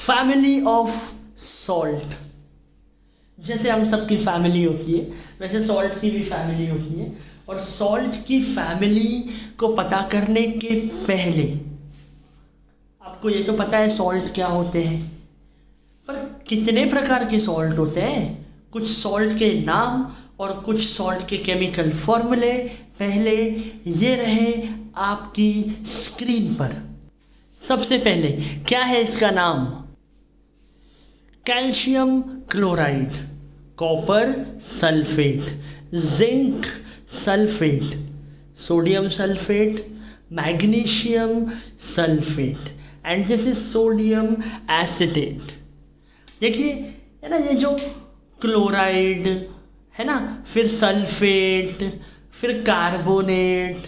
Family of salt. जैसे हम सबकी फैमिली होती है वैसे सॉल्ट की भी फैमिली होती है, और सॉल्ट की फैमिली को पता करने के पहले आपको ये तो पता है सॉल्ट क्या होते हैं, पर कितने प्रकार के सॉल्ट होते हैं, कुछ सॉल्ट के नाम और कुछ सॉल्ट के केमिकल फॉर्मूले पहले ये रहे आपकी स्क्रीन पर। सबसे पहले क्या है इसका नाम? Calcium chloride, copper sulphate, zinc sulphate, sodium sulphate, magnesium sulphate and this is sodium acetate. देखिए है ना, ये जो क्लोराइड है ना, फिर सल्फेट, फिर कार्बोनेट,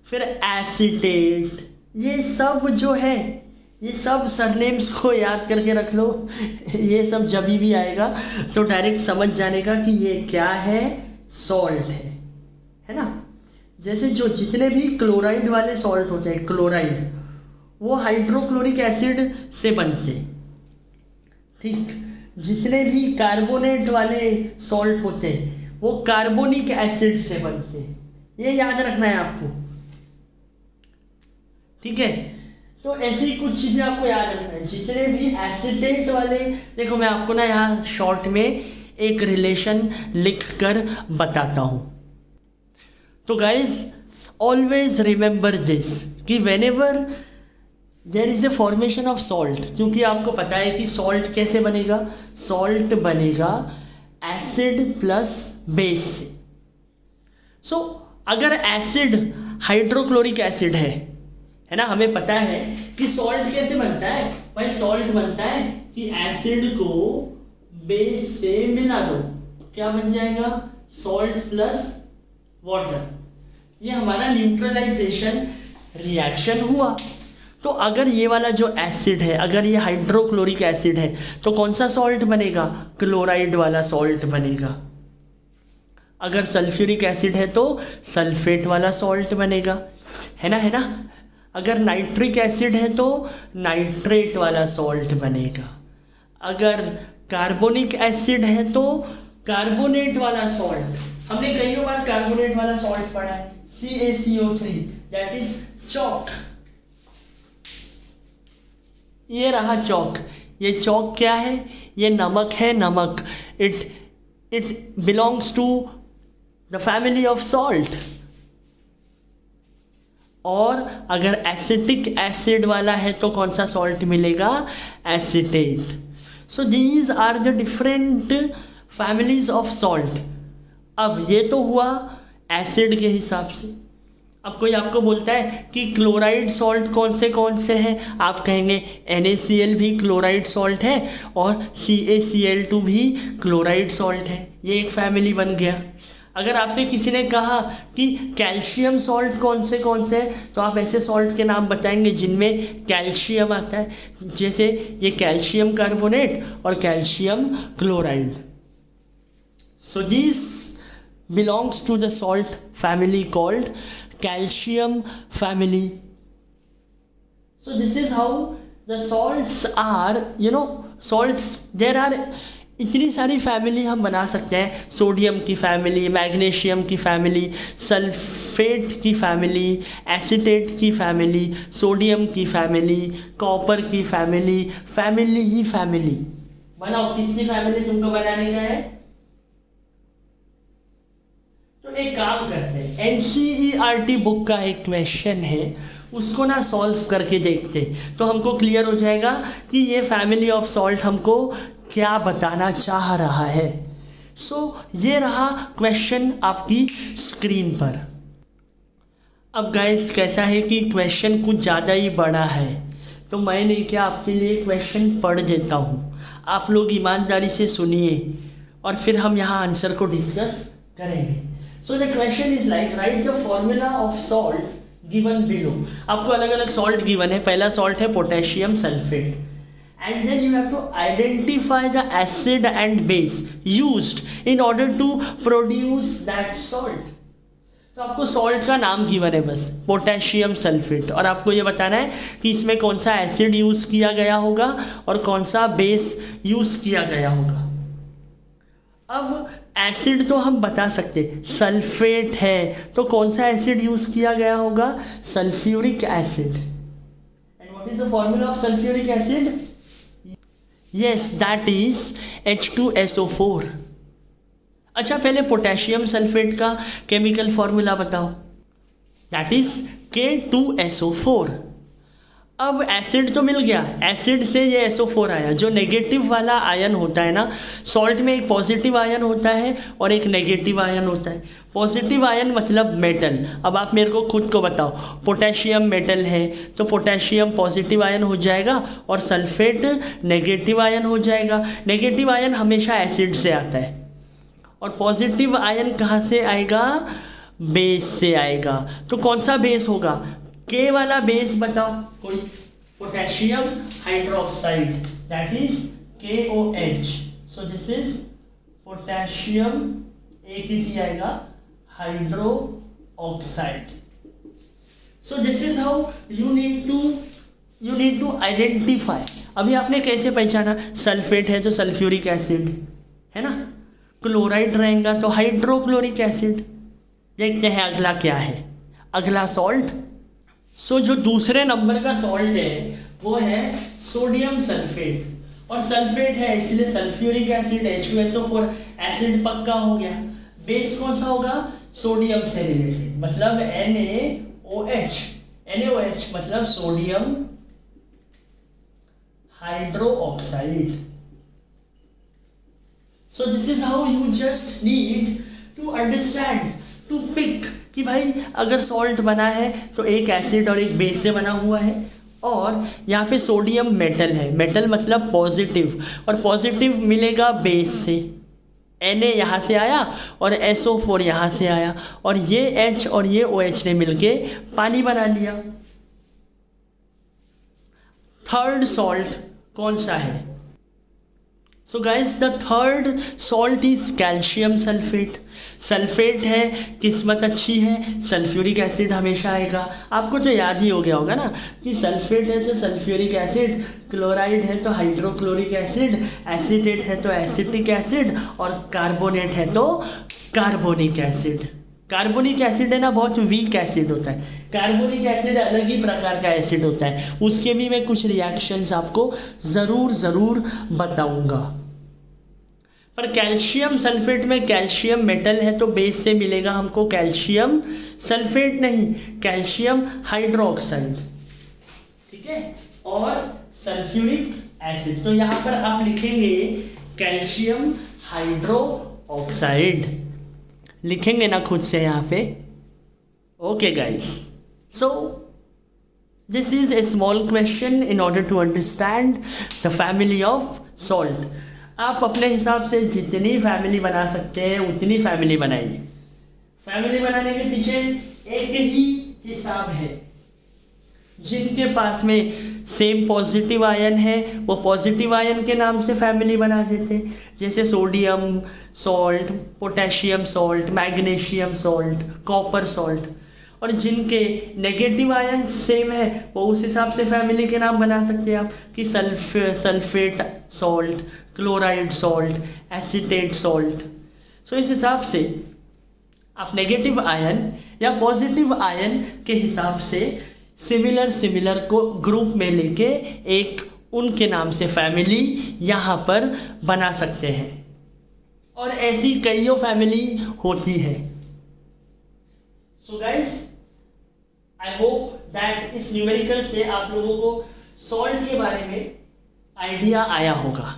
फिर एसिटेट, ये सब जो है, ये सब सरनेम्स को याद करके रख लो। ये सब जब भी आएगा तो डायरेक्ट समझ जाने का कि ये क्या है, सॉल्ट है ना। जैसे जो जितने भी क्लोराइड वाले सॉल्ट होते हैं, क्लोराइड वो हाइड्रोक्लोरिक एसिड से बनते हैं, ठीक। जितने भी कार्बोनेट वाले सॉल्ट होते हैं वो कार्बोनिक एसिड से बनते हैं, ये याद रखना है आपको, ठीक है। तो ऐसी कुछ चीज़ें आपको याद रखना है। जितने भी एसिटेट वाले, देखो मैं आपको ना यहाँ शॉर्ट में एक रिलेशन लिख कर बताता हूँ। तो गाइज ऑलवेज रिमेंबर दिस कि whenever there is a formation of salt, क्योंकि आपको पता है कि सॉल्ट कैसे बनेगा, सॉल्ट बनेगा एसिड प्लस बेस से। सो अगर एसिड हाइड्रोक्लोरिक एसिड है ना, हमें पता है कि सॉल्ट कैसे बनता है भाई, सॉल्ट बनता है कि एसिड को बेस से मिला दो, क्या बन जाएगा, सॉल्ट प्लस वाटर। ये हमारा न्यूट्रलाइजेशन रिएक्शन हुआ। तो अगर ये वाला जो एसिड है, अगर ये हाइड्रोक्लोरिक एसिड है तो कौन सा सॉल्ट बनेगा, क्लोराइड वाला सॉल्ट बनेगा। अगर सल्फ्यूरिक एसिड है तो सल्फेट वाला सॉल्ट बनेगा, है ना। अगर नाइट्रिक एसिड है तो नाइट्रेट वाला सॉल्ट बनेगा। अगर कार्बोनिक एसिड है तो कार्बोनेट वाला सॉल्ट, हमने कई बार कार्बोनेट वाला सॉल्ट पढ़ा है, CaCO3, दैट इज चॉक। ये रहा चॉक। ये चॉक क्या है, ये नमक है, नमक। It belongs to the family of salt. और अगर एसिटिक एसिड वाला है तो कौन सा सॉल्ट मिलेगा, acetate. So these are the different families of salt. अब ये तो हुआ एसिड के हिसाब से। अब कोई आपको बोलता है कि क्लोराइड सॉल्ट कौन से हैं, आप कहेंगे NaCl भी क्लोराइड सॉल्ट है और CaCl2 भी क्लोराइड सॉल्ट है, ये एक फैमिली बन गया। अगर आपसे किसी ने कहा कि कैल्शियम सॉल्ट कौन से हैं, तो आप ऐसे सॉल्ट के नाम बताएंगे जिनमें कैल्शियम आता है, जैसे ये कैल्शियम कार्बोनेट और calcium chloride. So this belongs to the salt family called calcium family. So this is how the salts are, salts, there are इतनी सारी फैमिली हम बना सकते हैं। सोडियम की फैमिली, मैग्नीशियम की फैमिली, सल्फेट की फैमिली, एसिटेट की फैमिली, सोडियम की फैमिली, कॉपर की फैमिली, फैमिली ही फैमिली। बनाओ, कितनी फैमिली तुमको बनाने का है। तो एक काम करते हैं, NCERT बुक का एक क्वेश्चन है, उसको ना सॉल्व करके देखते तो हमको क्लियर हो जाएगा कि ये फैमिली ऑफ सॉल्ट हमको क्या बताना चाह रहा है। सो ये रहा क्वेश्चन आपकी स्क्रीन पर। अब गाइस कैसा है कि क्वेश्चन कुछ ज़्यादा ही बड़ा है, तो मैंने क्या आपके लिए क्वेश्चन पढ़ देता हूँ, आप लोग ईमानदारी से सुनिए और फिर हम यहाँ आंसर को डिस्कस करेंगे। So the question is like, write the formula of salt given below. आपको अलग अलग सॉल्ट गिवन है। पहला सॉल्ट है potassium sulphate, and then you have to identify the acid and base used in order to produce that salt. तो आपको salt का नाम गिवन है बस, पोटेशियम सल्फेट, और आपको ये बताना है कि इसमें कौन सा एसिड यूज़ किया गया होगा और कौन सा बेस यूज़ किया गया होगा। अब एसिड तो हम बता सकते, सल्फेट है तो कौन सा एसिड यूज़ किया गया होगा, sulphuric acid. And what is the formula of sulphuric acid? Yes, that is H2SO4। अच्छा, पहले पोटेशियम सल्फेट का केमिकल फॉर्मूला बताओ। That is K2SO4। अब एसिड तो मिल गया, एसिड से ये SO4 आया। जो नेगेटिव वाला आयन होता है ना, सॉल्ट में एक पॉजिटिव आयन होता है और एक नेगेटिव आयन होता है। पॉजिटिव आयन मतलब मेटल। अब आप मेरे को खुद को बताओ, पोटेशियम मेटल है तो पोटेशियम पॉजिटिव आयन हो जाएगा और सल्फेट नेगेटिव आयन हो जाएगा। नेगेटिव आयन हमेशा एसिड से आता है और पॉजिटिव आयन कहाँ से आएगा, बेस से आएगा। तो कौन सा बेस होगा, के वाला बेस बताओ कोई, potassium hydroxide, that is KOH। So this is potassium, एक ही आएगा, hydro oxide. So this is how you need to identify. अभी आपने कैसे पहचाना, सल्फेट है तो सल्फ्यूरिक एसिड है ना, क्लोराइड रहेगा तो हाइड्रोक्लोरिक एसिड। देखते हैं अगला क्या है, अगला सॉल्ट। सो जो दूसरे नंबर का सॉल्ट है वो है सोडियम सल्फेट, और सल्फेट है इसलिए सल्फ्यूरिक एसिड, H2SO4 एसिड पक्का हो गया। बेस कौन सा होगा, सोडियम से रिलेटेड, मतलब NaOH। NaOH मतलब sodium hydro oxide. So this is how you just need to understand, to pick कि भाई अगर सॉल्ट बना है तो एक एसिड और एक बेस से बना हुआ है, और यहाँ पे सोडियम मेटल है, मेटल मतलब पॉजिटिव, और पॉजिटिव मिलेगा बेस से, Na यहाँ से आया और SO4 यहाँ से आया, और ये H और ये OH ने मिलके पानी बना लिया। थर्ड सॉल्ट कौन सा है? So guys, the third salt is calcium sulphate. Sulphate है, किस्मत अच्छी है, सल्फ्यूरिक एसिड हमेशा आएगा। आपको तो याद ही हो गया होगा ना कि सल्फेट है तो सल्फ्यूरिक एसिड, क्लोराइड है तो हाइड्रोक्लोरिक एसिड, एसिटेट है तो एसिटिक एसिड, और कार्बोनेट है तो कार्बोनिक एसिड। कार्बोनिक एसिड है ना, बहुत वीक एसिड होता है। कार्बोनिक एसिड अलग ही प्रकार का एसिड होता है, उसके भी मैं कुछ रिएक्शंस आपको ज़रूर बताऊंगा। पर कैल्शियम सल्फेट में कैल्शियम मेटल है तो बेस से मिलेगा हमको कैल्शियम सल्फेट, नहीं कैल्शियम हाइड्रोक्साइड, ठीक है, और सल्फ्यूरिक एसिड। तो यहाँ पर आप लिखेंगे कैल्शियम हाइड्रो ऑक्साइड, लिखेंगे ना खुद से यहाँ पे। Okay guys, so this is a small question in order to understand the family of salt. आप अपने हिसाब से जितनी फैमिली बना सकते हैं उतनी फैमिली बनाइए। फैमिली बनाने के पीछे एक ही हिसाब है, जिनके पास में सेम पॉजिटिव आयन है वो पॉजिटिव आयन के नाम से फैमिली बना देते, जैसे sodium salt, potassium salt, magnesium salt, copper salt. और जिनके नेगेटिव आयन सेम है वो उस हिसाब से फैमिली के नाम बना सकते हैं आप, कि sulphate salt, chloride salt, acetate salt. So इस हिसाब से आप नेगेटिव आयन या पॉजिटिव आयन के हिसाब से सिमिलर को ग्रुप में लेके एक उनके नाम से फैमिली यहाँ पर बना सकते हैं, और ऐसी कईयों फैमिली होती है। So guys, I hope that इस न्यूमेरिकल से आप लोगों को सॉल्ट के बारे में आइडिया आया होगा।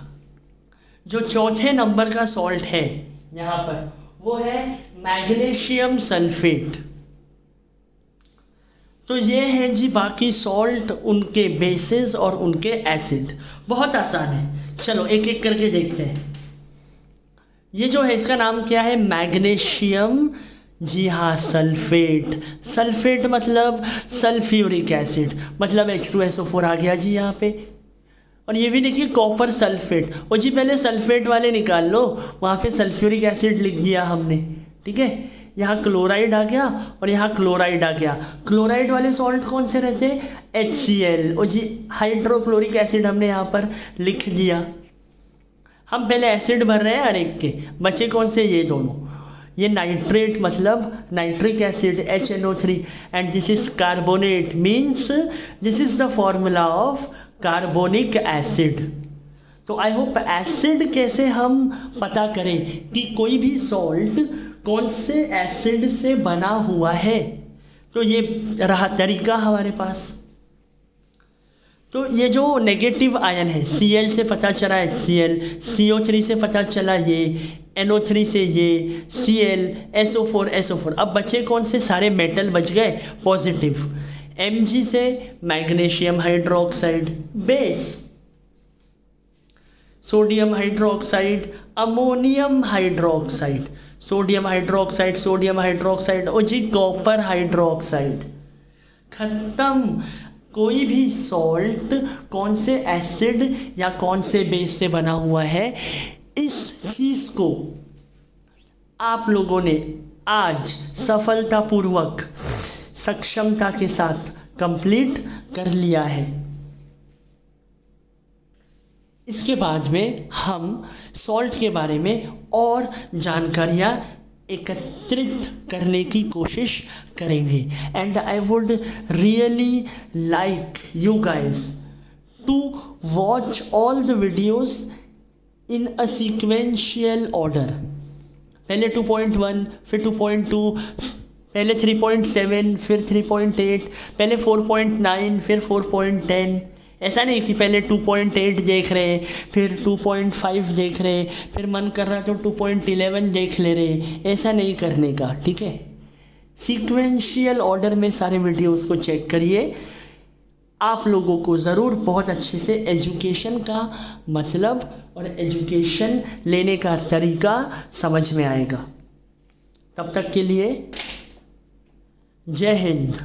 जो चौथे नंबर का सॉल्ट है यहाँ पर वो है मैग्नीशियम सल्फेट। तो ये है जी बाकी सॉल्ट, उनके बेसिस और उनके एसिड। बहुत आसान है, चलो एक एक करके देखते हैं। ये जो है इसका नाम क्या है, मैग्नीशियम, जी हाँ सल्फेट। सल्फेट मतलब सल्फ्यूरिक एसिड, मतलब H2SO4 आ गया जी यहाँ पे। और ये भी देखिए कॉपर सल्फेट, और जी पहले सल्फेट वाले निकाल लो, वहाँ पे सल्फ्यूरिक एसिड लिख दिया हमने, ठीक है। यहाँ क्लोराइड आ गया और यहाँ क्लोराइड आ गया। क्लोराइड वाले सॉल्ट कौन से रहते हैं? HCl। और जी हाइड्रोक्लोरिक एसिड हमने यहाँ पर लिख दिया। हम पहले एसिड भर रहे हैं हर एक के, बचे कौन से? ये दोनों। ये नाइट्रेट मतलब nitric acid HNO3 and this is carbonate means this is the formula of carbonic acid. तो आई होप एसिड कैसे हम पता करें कि कोई भी सॉल्ट कौन से एसिड से बना हुआ है, तो ये रहा तरीका हमारे पास। तो ये जो नेगेटिव आयन है Cl से पता चला HCl, CO3 से पता चला ये, NO3 से ये, Cl, SO4, SO4। अब बचे कौन से? सारे मेटल बच गए पॉजिटिव। Mg से magnesium hydroxide base, sodium hydroxide, ammonium hydroxide, sodium hydroxide, sodium hydroxide और जी कॉपर हाइड्रोक्साइड। खत्म। कोई भी सॉल्ट कौन से एसिड या कौन से बेस से बना हुआ है, इस चीज़ को आप लोगों ने आज सफलतापूर्वक सक्षमता के साथ कंप्लीट कर लिया है। इसके बाद में हम सॉल्ट के बारे में और जानकारियाँ एकत्रित करने की कोशिश करेंगे and I would really like you guys to watch all the videos in a sequential order. पहले 2.1, फिर 2.2, पहले 3.7, फिर 3.8, पहले 4.9, फिर 4.10। ऐसा नहीं कि पहले 2.8 देख रहे फिर 2.5 देख रहे फिर मन कर रहा तो 2.11 देख ले रहे, ऐसा नहीं करने का, ठीक है। सीक्वेंशियल ऑर्डर में सारे वीडियोस को चेक करिए। आप लोगों को ज़रूर बहुत अच्छे से एजुकेशन का मतलब और एजुकेशन लेने का तरीका समझ में आएगा। तब तक के लिए जय हिंद।